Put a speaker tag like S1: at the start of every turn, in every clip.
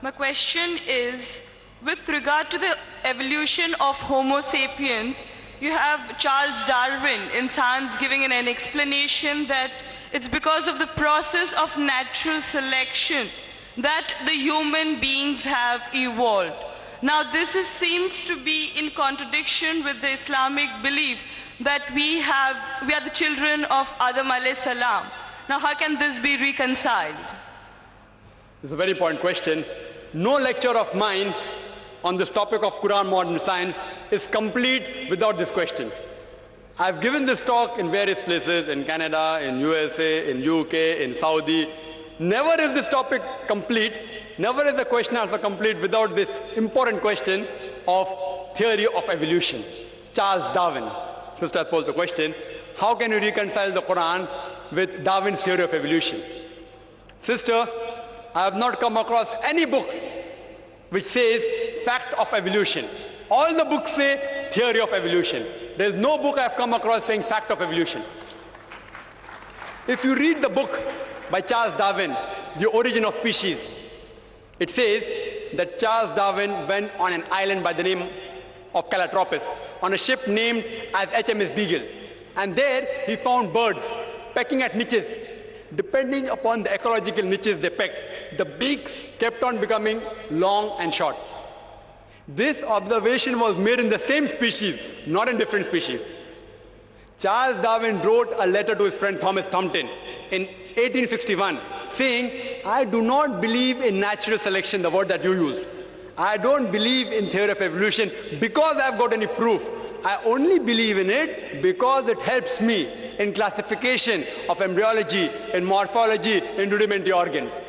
S1: My question is, with regard to the evolution of Homo sapiens, you have Charles Darwin in Science giving an explanation that it's because of the process of natural selection that the human beings have evolved. Now, seems to be in contradiction with the Islamic belief that we are the children of Adam alayhi salam. Now, how can this be reconciled?
S2: This is a very important question. No lecture of mine on this topic of Quran modern science is complete without this question. I've given this talk in various places, in Canada, in USA, in UK, in Saudi. Never is this topic complete, never is the question answer complete without this important question of theory of evolution. Charles Darwin. Sister posed the question, how can you reconcile the Quran with Darwin's theory of evolution? Sister, I have not come across any book which says fact of evolution. All the books say theory of evolution. There is no book I have come across saying fact of evolution. If you read the book by Charles Darwin, The Origin of Species, it says that Charles Darwin went on an island by the name of Calotropis on a ship named as HMS Beagle. And there he found birds pecking at niches. Depending upon the ecological niches they pecked, the beaks kept on becoming long and short. This observation was made in the same species, not in different species. Charles Darwin wrote a letter to his friend Thomas Thompson in 1861 saying, I do not believe in natural selection, the word that you used. I don't believe in theory of evolution because I've got any proof. I only believe in it because it helps me in classification of embryology, in morphology, in rudimentary organs.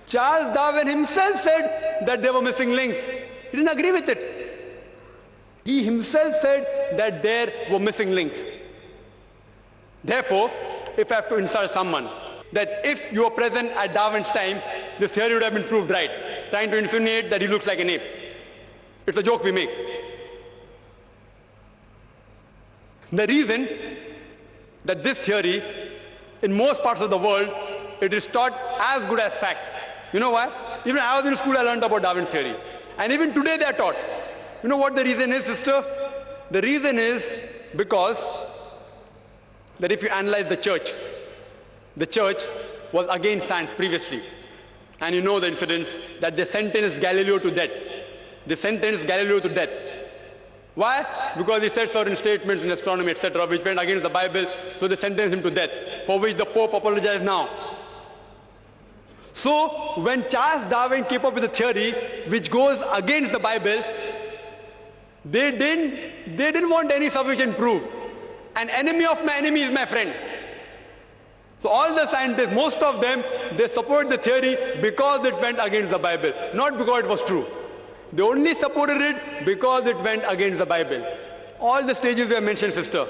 S2: Charles Darwin himself said that there were missing links. He didn't agree with it. He himself said that there were missing links. Therefore, if I have to insult someone, that if you were present at Darwin's time, this theory would have been proved right, trying to insinuate that he looks like an ape. It's a joke we make. The reason that this theory, in most parts of the world, it is taught as good as fact. You know why? Even I was in school, I learned about Darwin's theory. And even today they are taught. You know what the reason is, sister? The reason is because that if you analyze the church was against science previously. And you know the incidents that they sentenced Galileo to death. They sentenced Galileo to death. Why? Because he said certain statements in astronomy, etc., which went against the Bible, so they sentenced him to death, for which the Pope apologized now. So, when Charles Darwin came up with a theory which goes against the Bible, they didn't want any sufficient proof. An enemy of my enemy is my friend. So all the scientists, most of them, they support the theory because it went against the Bible, not because it was true. They only supported it because it went against the Bible. All the stages you have mentioned, sister,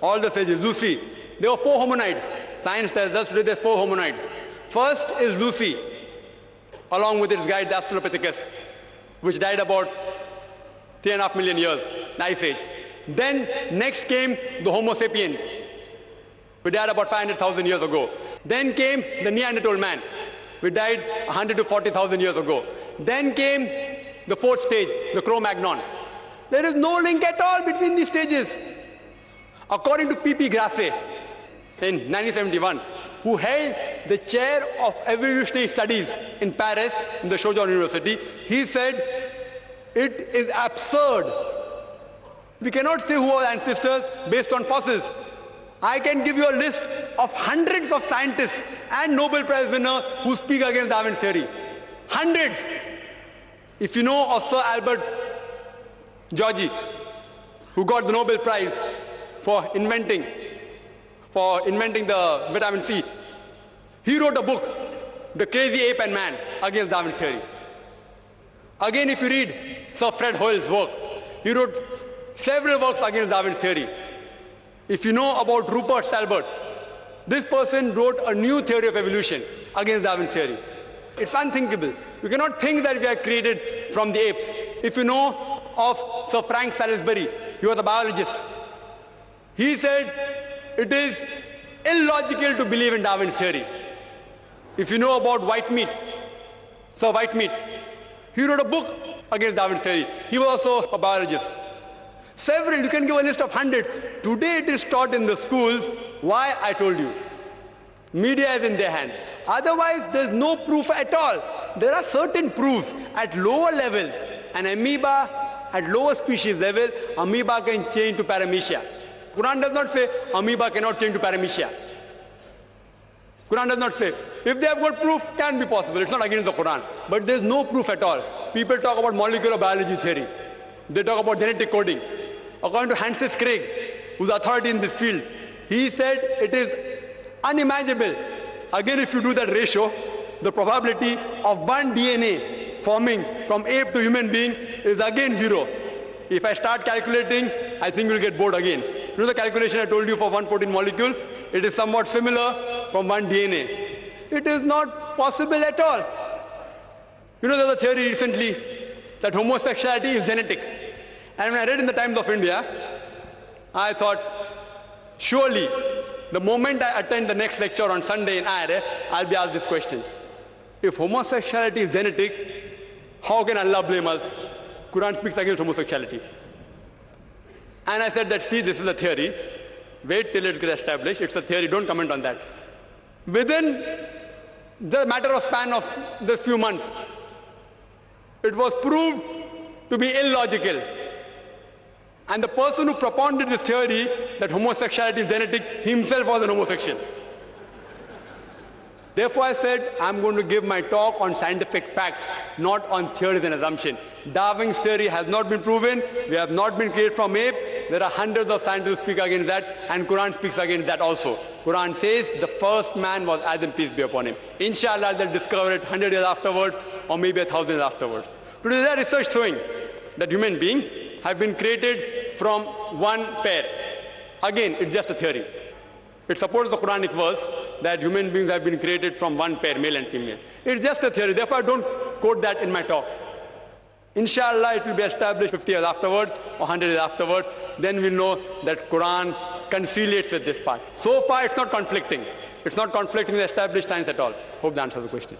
S2: all the stages, Lucy, there were 4 hominids. Science tells us today there's 4 hominids. First is Lucy, along with its guide, the Australopithecus, which died about 3.5 million years, the Ice Age. Then next came the Homo sapiens, we died about 500,000 years ago. Then came the Neanderthal man, we died 100 to 40,000 years ago. Then came the 4th stage, the Cro-Magnon. There is no link at all between these stages. According to P.P. Grasset in 1971, who held the chair of evolutionary studies in Paris, in the Sorbonne University, he said, it is absurd. We cannot say who are ancestors based on fossils. I can give you a list of hundreds of scientists and Nobel Prize winners who speak against Darwin's theory. Hundreds. If you know of Sir Albert Georgi, who got the Nobel Prize for inventing the vitamin C, he wrote a book, The Crazy Ape and Man, against Darwin's theory. Again, if you read Sir Fred Hoyle's works, he wrote several works against Darwin's theory. If you know about Rupert Stalbert, this person wrote a new theory of evolution against Darwin's theory. It's unthinkable. You cannot think that we are created from the apes. If you know of Sir Frank Salisbury, he was a biologist. He said it is illogical to believe in Darwin's theory. If you know about white meat, Sir Whitemead. He wrote a book against Darwin's theory. He was also a biologist. Several, you can give a list of hundreds. Today it is taught in the schools. Why? I told you. Media is in their hand. Otherwise, there's no proof at all. There are certain proofs at lower levels. An amoeba at lower species level, amoeba can change to paramecia. Quran does not say amoeba cannot change to paramecia. Quran does not say. If they have got proof, can be possible. It's not against the Quran. But there's no proof at all. People talk about molecular biology theory. They talk about genetic coding. According to Francis Crick, who's authority in this field, he said it is unimaginable. Again, if you do that ratio, the probability of one DNA forming from ape to human being is again 0. If I start calculating, I think we'll get bored again. You know the calculation I told you for one protein molecule? It is somewhat similar from one DNA. It is not possible at all. You know, there's a theory recently that homosexuality is genetic. And when I read in the Times of India, I thought, surely, the moment I attend the next lecture on Sunday in IRF, I'll be asked this question. If homosexuality is genetic, how can Allah blame us? Quran speaks against homosexuality. And I said that, see, this is a theory. Wait till it gets established. It's a theory. Don't comment on that. Within the matter of span of this few months, it was proved to be illogical. And the person who propounded this theory that homosexuality is genetic himself was an homosexual. Therefore, I said, I'm going to give my talk on scientific facts, not on theories and assumptions. Darwin's theory has not been proven. We have not been created from ape. There are hundreds of scientists who speak against that, and Quran speaks against that also. Quran says the first man was Adam, peace be upon him. Inshallah, they'll discover it 100 years afterwards, or maybe 1,000 years afterwards. Today, there is research showing that human beings have been created from one pair. Again, it's just a theory. It supports the Quranic verse that human beings have been created from one pair, male and female. It's just a theory. Therefore, I don't quote that in my talk. Inshallah, it will be established 50 years afterwards or 100 years afterwards. Then we'll know that Quran conciliates with this part. So far, it's not conflicting. It's not conflicting with established science at all. Hope that answers the question.